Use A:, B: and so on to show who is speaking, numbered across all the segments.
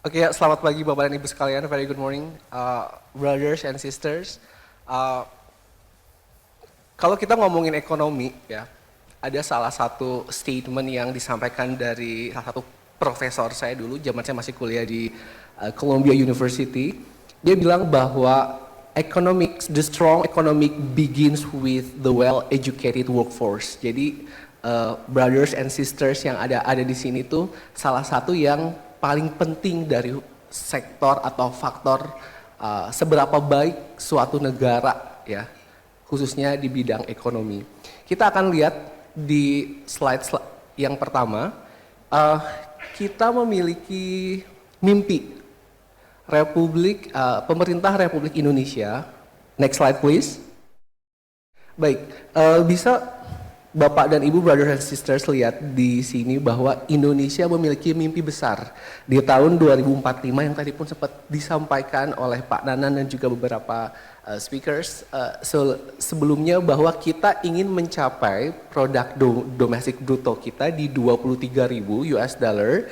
A: Oke, selamat pagi Bapak dan Ibu sekalian. Very good morning, brothers and sisters. Uh, Kalau kita ngomongin ekonomi, ya, ada salah satu statement yang disampaikan dari salah satu profesor saya dulu, zaman saya masih kuliah di Columbia University. Dia bilang bahwa the strong economic begins with the well-educated workforce. Jadi, brothers and sisters yang ada di sini tuh salah satu yang paling penting dari sektor atau faktor seberapa baik suatu negara, ya, khususnya di bidang ekonomi. Kita akan lihat di slide yang pertama, kita memiliki mimpi pemerintah Republik Indonesia. Next slide please. Baik, bisa Bapak dan Ibu, brothers and sisters, lihat di sini bahwa Indonesia memiliki mimpi besar di tahun 2045 yang tadi pun sempat disampaikan oleh Pak Nanan dan juga beberapa speakers sebelumnya, bahwa kita ingin mencapai produk domestik bruto kita di 23.000 US dollar,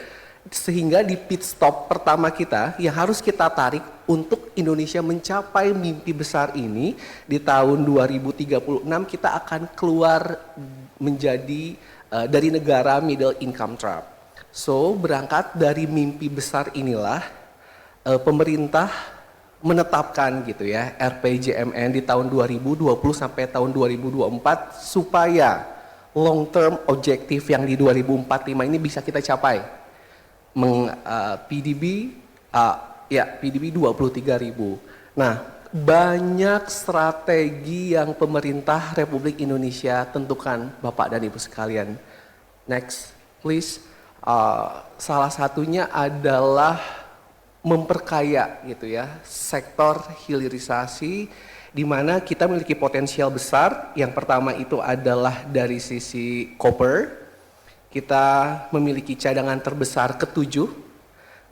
A: sehingga di pit stop pertama kita yang harus kita tarik untuk Indonesia mencapai mimpi besar ini di tahun 2036, kita akan keluar menjadi dari negara middle income trap. So berangkat dari mimpi besar inilah pemerintah menetapkan gitu ya RPJMN di tahun 2020 sampai tahun 2024 supaya long term objektif yang di 2045 ini bisa kita capai. PDB PDB 23.000. Nah, banyak strategi yang pemerintah Republik Indonesia tentukan, Bapak dan Ibu sekalian. Next, please. Salah satunya adalah memperkaya gitu ya sektor hilirisasi, di mana kita memiliki potensial besar. Yang pertama itu adalah dari sisi copper. Kita memiliki cadangan terbesar ke-7,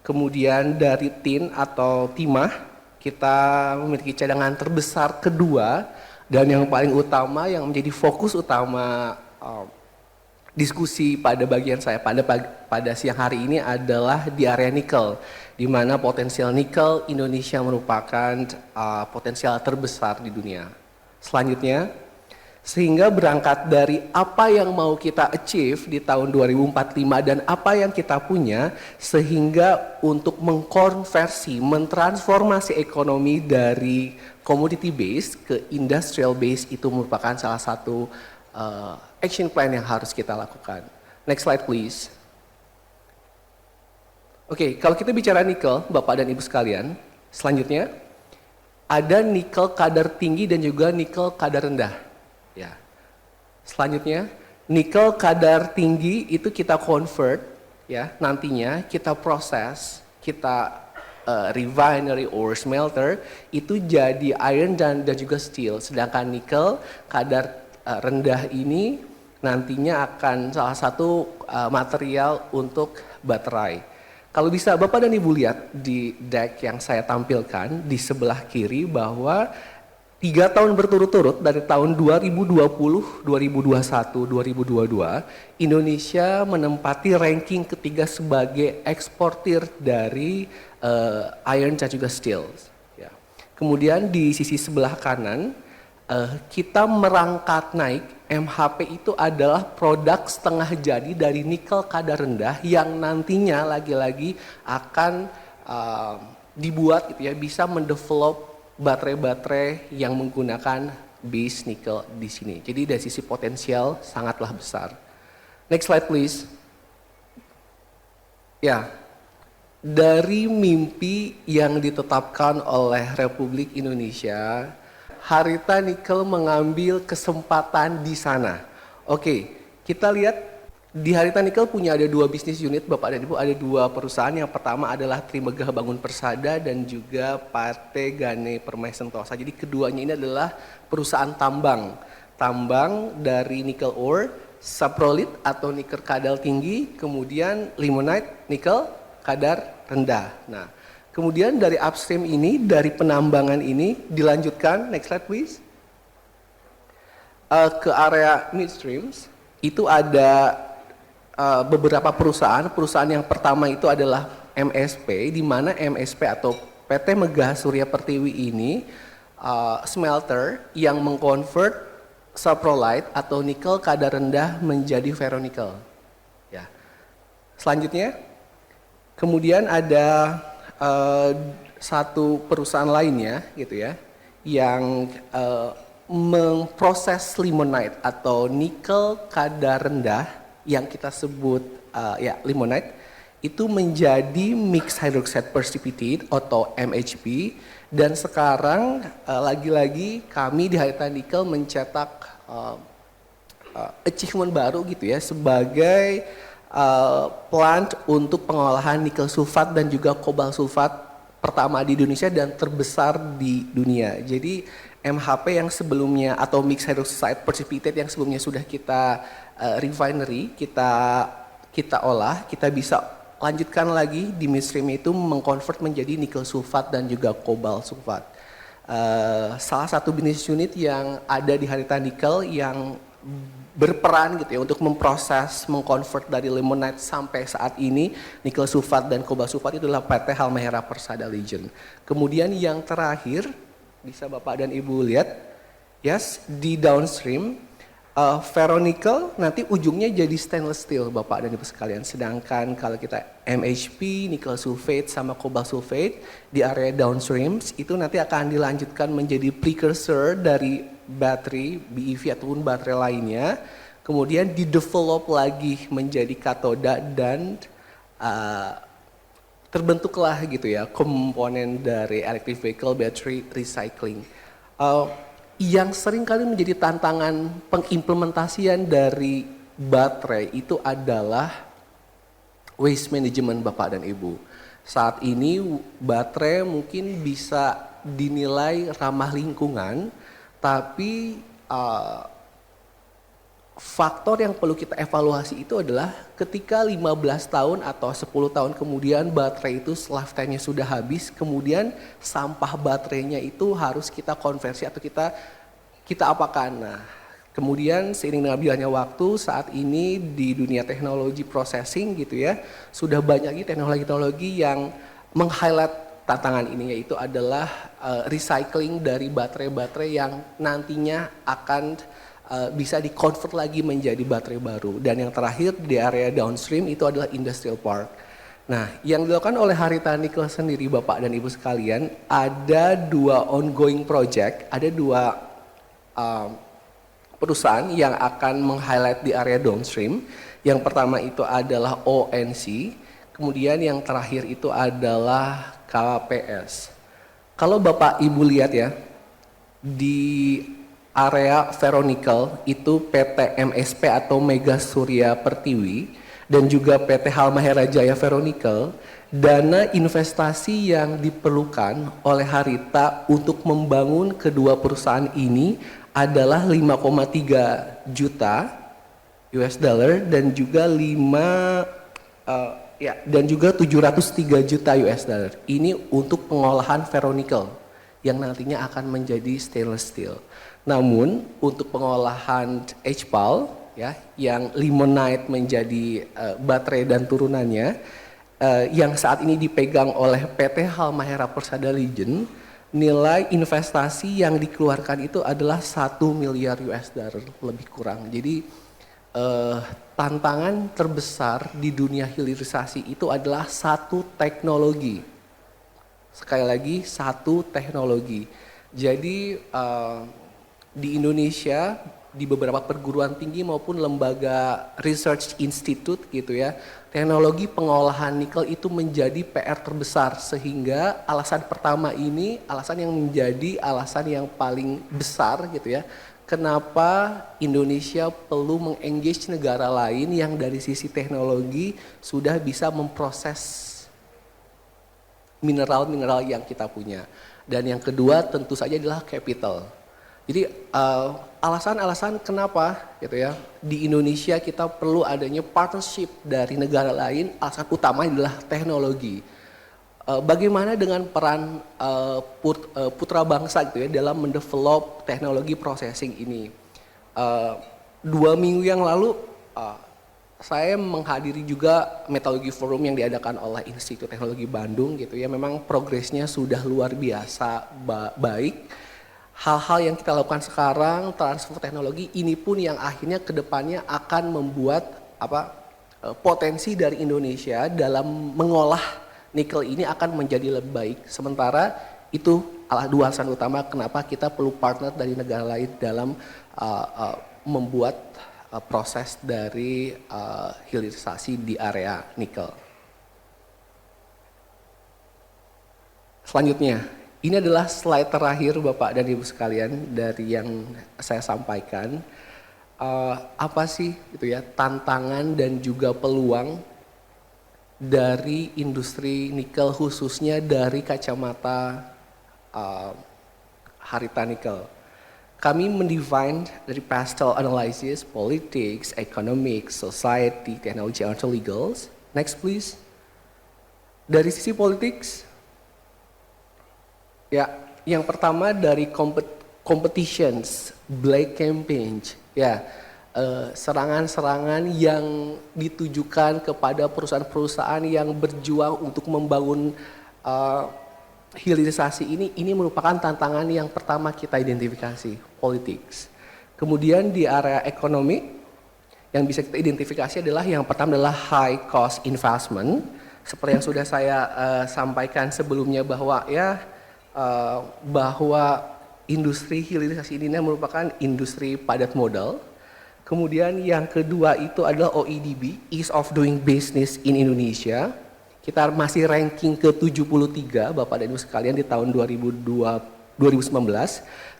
A: kemudian dari tin atau timah, kita memiliki cadangan terbesar kedua, dan yang paling utama yang menjadi fokus utama diskusi pada bagian saya pada siang hari ini adalah di area nikel, di mana potensial nikel Indonesia merupakan potensial terbesar di dunia. Selanjutnya, sehingga berangkat dari apa yang mau kita achieve di tahun 2045 dan apa yang kita punya, sehingga untuk mengkonversi, mentransformasi ekonomi dari commodity base ke industrial base itu merupakan salah satu action plan yang harus kita lakukan. Next slide please. Oke, kalau kita bicara nikel, Bapak dan Ibu sekalian, selanjutnya ada nikel kadar tinggi dan juga nikel kadar rendah. Ya. Selanjutnya, nikel kadar tinggi itu kita convert, ya, nantinya kita proses, kita refinery or smelter itu jadi iron dan juga steel. Sedangkan nikel kadar rendah ini nantinya akan salah satu material untuk baterai. Kalau bisa Bapak dan Ibu lihat di deck yang saya tampilkan di sebelah kiri, bahwa 3 tahun berturut-turut dari tahun 2020, 2021, 2022, Indonesia menempati ranking ketiga sebagai eksportir dari iron dan juga steel. Ya. Kemudian di sisi sebelah kanan, kita merangkak naik. MHP itu adalah produk setengah jadi dari nikel kadar rendah yang nantinya lagi-lagi akan dibuat gitu ya, bisa mendevelop baterai-baterai yang menggunakan base nikel di sini. Jadi dari sisi potensial sangatlah besar. Next slide please. Ya, dari mimpi yang ditetapkan oleh Republik Indonesia, Harita Nikel mengambil kesempatan di sana. Oke, kita lihat di Harita Nikel punya ada 2 bisnis unit, Bapak dan Ibu, ada 2 perusahaan. Yang pertama adalah Trimegah Bangun Persada dan juga PT Gane Permai Sentosa. Jadi keduanya ini adalah perusahaan tambang. Tambang dari nikel ore, saprolit atau nikel kadar tinggi, kemudian limonite, nikel kadar rendah. Nah, kemudian dari upstream ini, dari penambangan ini dilanjutkan, next slide please, ke area midstreams. Itu ada beberapa perusahaan. Perusahaan yang pertama itu adalah MSP, di mana MSP atau PT Megah Surya Pertiwi ini smelter yang mengkonvert saprolite atau nikel kadar rendah menjadi ferronikel. Ya. Selanjutnya, kemudian ada satu perusahaan lainnya, gitu ya, yang memproses limonite atau nikel kadar rendah yang kita sebut limonite itu menjadi mixed hydroxide precipitate atau MHP, dan sekarang lagi-lagi kami di Harita Nikel mencetak achievement baru gitu ya sebagai plant untuk pengolahan nikel sulfat dan juga kobalt sulfat pertama di Indonesia dan terbesar di dunia. Jadi MHP yang sebelumnya atau mixed hydroxide precipitate yang sebelumnya sudah kita refinery, kita olah, kita bisa lanjutkan lagi di midstream itu mengkonvert menjadi nikel sulfat dan juga kobalt sulfat. Salah satu business unit yang ada di Harita Nikel yang berperan gitu ya untuk memproses, mengkonvert dari limonite sampai saat ini nikel sulfat dan kobalt sulfat itu adalah PT Halmahera Persada Legend. Kemudian yang terakhir bisa Bapak dan Ibu lihat, yes, di downstream ferronikel nanti ujungnya jadi stainless steel Bapak dan Ibu sekalian. Sedangkan kalau kita MHP, nickel sulfate sama cobalt sulfate di area downstream itu nanti akan dilanjutkan menjadi precursor dari baterai BEV ataupun baterai lainnya. Kemudian di-develop lagi menjadi katoda dan terbentuklah gitu ya komponen dari electric vehicle battery recycling. Yang sering kali menjadi tantangan pengimplementasian dari baterai itu adalah waste management Bapak dan Ibu. Saat ini baterai mungkin bisa dinilai ramah lingkungan, tapi faktor yang perlu kita evaluasi itu adalah ketika 15 tahun atau 10 tahun kemudian baterai itu lifetime-nya sudah habis, kemudian sampah baterainya itu harus kita konversi atau kita apakan. Nah, kemudian seiring dengan berjalannya waktu saat ini di dunia teknologi processing gitu ya, sudah banyak teknologi-teknologi yang meng-highlight tantangan ini, yaitu adalah recycling dari baterai-baterai yang nantinya akan bisa di-convert lagi menjadi baterai baru. Dan yang terakhir di area downstream itu adalah industrial park. Nah, yang dilakukan oleh Harita Nikel sendiri Bapak dan Ibu sekalian, ada dua ongoing project, ada dua perusahaan yang akan meng-highlight di area downstream. Yang pertama itu adalah ONC, kemudian yang terakhir itu adalah KPS. Kalau Bapak Ibu lihat ya, di area ferronikel itu PT MSP atau Mega Surya Pertiwi dan juga PT Halmahera Jaya Ferronikel, dana investasi yang diperlukan oleh Harita untuk membangun kedua perusahaan ini adalah 5,3 juta US dollar dan juga 703 juta US dollar. Ini untuk pengolahan ferronikel yang nantinya akan menjadi stainless steel. Namun untuk pengolahan HPAL ya yang limonite menjadi baterai dan turunannya yang saat ini dipegang oleh PT Halmahera Persada Legend, nilai investasi yang dikeluarkan itu adalah 1 miliar US dollar lebih kurang. Jadi tantangan terbesar di dunia hilirisasi itu adalah satu teknologi. Sekali lagi satu teknologi. Jadi di Indonesia di beberapa perguruan tinggi maupun lembaga research institute gitu ya, teknologi pengolahan nikel itu menjadi PR terbesar, sehingga alasan pertama ini alasan yang menjadi alasan yang paling besar gitu ya, kenapa Indonesia perlu mengengage negara lain yang dari sisi teknologi sudah bisa memproses mineral-mineral yang kita punya. Dan yang kedua tentu saja adalah capital. Jadi alasan-alasan kenapa gitu ya di Indonesia kita perlu adanya partnership dari negara lain, alasan utama adalah teknologi. Bagaimana dengan peran putra bangsa gitu ya dalam mendevelop teknologi processing ini? 2 minggu yang lalu saya menghadiri juga Metallurgy Forum yang diadakan oleh Institut Teknologi Bandung gitu ya. Memang progresnya sudah luar biasa baik. Hal-hal yang kita lakukan sekarang, transfer teknologi ini pun yang akhirnya kedepannya akan membuat potensi dari Indonesia dalam mengolah nikel ini akan menjadi lebih baik. Sementara itu dua alasan utama kenapa kita perlu partner dari negara lain dalam membuat proses dari hilirisasi di area nikel. Selanjutnya, ini adalah slide terakhir Bapak dan Ibu sekalian dari yang saya sampaikan. Apa sih gitu ya tantangan dan juga peluang dari industri nikel khususnya dari kacamata Harita Nikel. Kami mendefine dari pastoral analysis, politics, economics, society, technology, and legals. Next please. Dari sisi politics, ya yang pertama dari competitions, black campaigns, ya serangan-serangan yang ditujukan kepada perusahaan-perusahaan yang berjuang untuk membangun hilirisasi ini merupakan tantangan yang pertama kita identifikasi, politics. Kemudian di area ekonomi yang bisa kita identifikasi adalah yang pertama adalah high cost investment. Seperti yang sudah saya sampaikan sebelumnya bahwa industri hilirisasi ini merupakan industri padat modal. Kemudian yang kedua itu adalah OEDB, Ease of Doing Business in Indonesia. Kita masih ranking ke-73 Bapak dan Ibu sekalian di tahun 2019.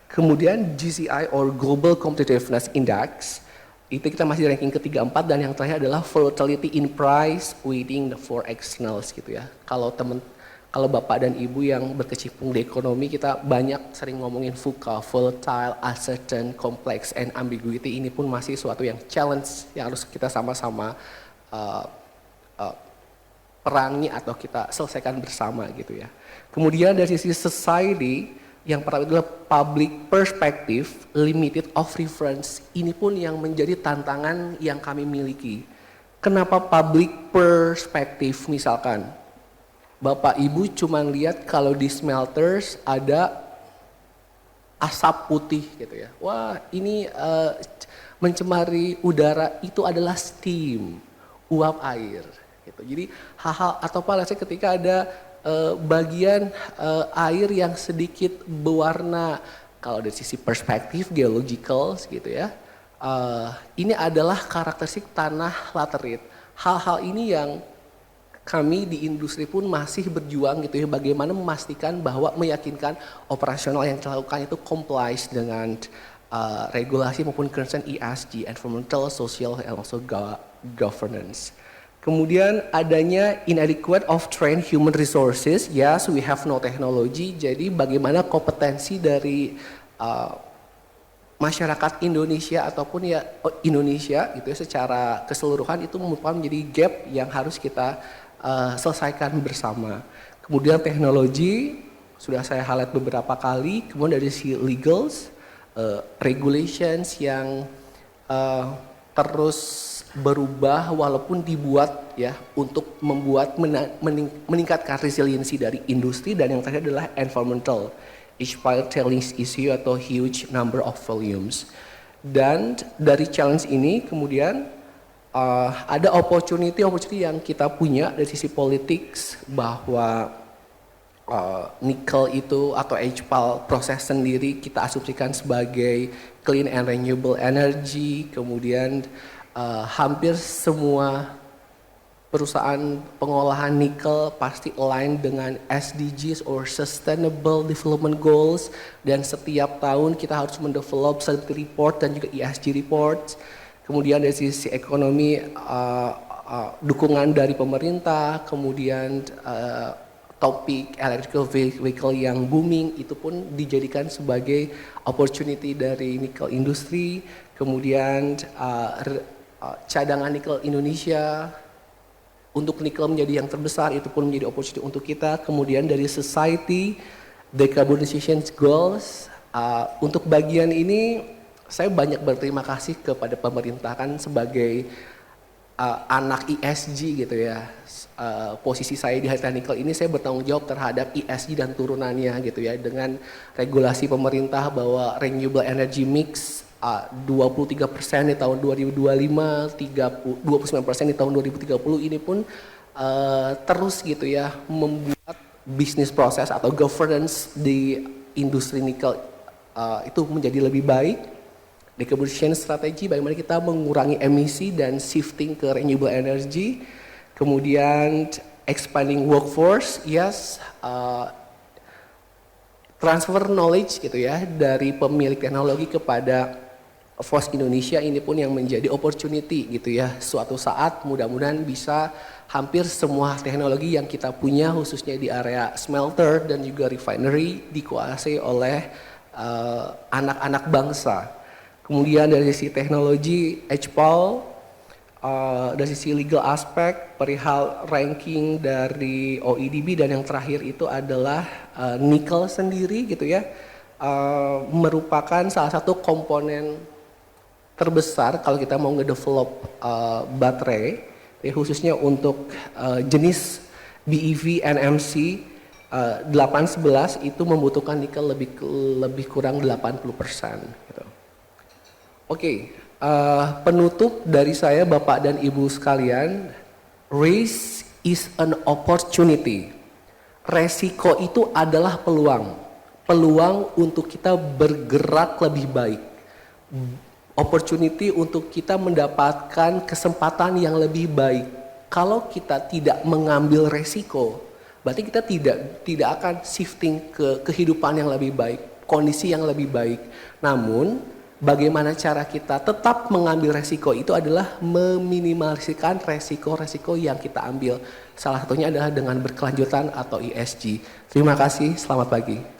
A: Kemudian GCI or Global Competitiveness Index, itu kita masih ranking ke-34 dan yang terakhir adalah volatility in price waiting for externals gitu ya. Kalau Bapak dan Ibu yang berkecimpung di ekonomi, kita banyak sering ngomongin VUCA, volatile, uncertain, complex, and ambiguity. Ini pun masih suatu yang challenge yang harus kita sama-sama perangi atau kita selesaikan bersama gitu ya. Kemudian dari sisi society, yang pertama adalah public perspective, limited of reference. Ini pun yang menjadi tantangan yang kami miliki. Kenapa public perspective misalkan? Bapak Ibu cuma lihat kalau di smelters ada asap putih gitu ya. Wah ini mencemari udara, itu adalah steam, uap air. Gitu. Jadi hal-hal atau apa ketika ada bagian air yang sedikit berwarna, kalau dari sisi perspektif geological gitu ya, ini adalah karakteristik tanah laterit. Hal-hal ini yang kami di industri pun masih berjuang gitu ya, bagaimana memastikan bahwa meyakinkan operasional yang dilakukan itu complies dengan regulasi maupun concern ESG, environmental, social, and also governance. Kemudian adanya inadequate of trained human resources, yes we have no technology, jadi bagaimana kompetensi dari masyarakat Indonesia ataupun ya Indonesia gitu ya, secara keseluruhan itu merupakan menjadi gap yang harus kita selesaikan bersama. Kemudian teknologi, sudah saya highlight beberapa kali, kemudian dari si legals, regulations yang terus berubah walaupun dibuat ya untuk membuat meningkatkan resiliensi dari industri, dan yang terakhir adalah environmental, each file tailings issue atau huge number of volumes. Dan dari challenge ini kemudian ada opportunity yang kita punya dari sisi politics, bahwa nikel itu atau HPAL proses sendiri kita asumsikan sebagai clean and renewable energy. Kemudian hampir semua perusahaan pengolahan nikel pasti align dengan SDGs or Sustainable Development Goals, dan setiap tahun kita harus mendevelop sustainability report dan juga ESG report. Kemudian dari sisi ekonomi, dukungan dari pemerintah, kemudian topik electrical vehicle yang booming itu pun dijadikan sebagai opportunity dari nikel industri. Kemudian cadangan nikel Indonesia untuk nikel menjadi yang terbesar, itu pun menjadi opportunity untuk kita. Kemudian dari society, decarbonization goals, untuk bagian ini saya banyak berterima kasih kepada pemerintah, kan sebagai anak ESG gitu ya. Posisi saya di Hitachi Nickel ini saya bertanggung jawab terhadap ESG dan turunannya gitu ya, dengan regulasi pemerintah bahwa renewable energy mix 23% di tahun 2025, 29% di tahun 2030 ini pun terus gitu ya membuat bisnis proses atau governance di industri nikel itu menjadi lebih baik. Decarbonization strategi, bagaimana kita mengurangi emisi dan shifting ke renewable energy. Kemudian expanding workforce, yes, transfer knowledge gitu ya dari pemilik teknologi kepada Force Indonesia, ini pun yang menjadi opportunity gitu ya. Suatu saat mudah-mudahan bisa hampir semua teknologi yang kita punya khususnya di area smelter dan juga refinery dikuasai oleh anak-anak bangsa. Kemudian dari sisi teknologi, HPAL, dari sisi legal aspek, perihal ranking dari OEDB, dan yang terakhir itu adalah nikel sendiri gitu ya, merupakan salah satu komponen terbesar kalau kita mau ngedevelop baterai, ya, khususnya untuk jenis BEV NMC 811 itu membutuhkan nikel lebih kurang 80% gitu. Oke, penutup dari saya Bapak dan Ibu sekalian, risk is an opportunity. Resiko itu adalah peluang. Peluang untuk kita bergerak lebih baik. Opportunity untuk kita mendapatkan kesempatan yang lebih baik. Kalau kita tidak mengambil resiko, berarti kita tidak akan shifting ke kehidupan yang lebih baik, kondisi yang lebih baik. Namun bagaimana cara kita tetap mengambil resiko itu adalah meminimalisasikan resiko-resiko yang kita ambil. Salah satunya adalah dengan berkelanjutan atau ESG. Terima kasih, selamat pagi.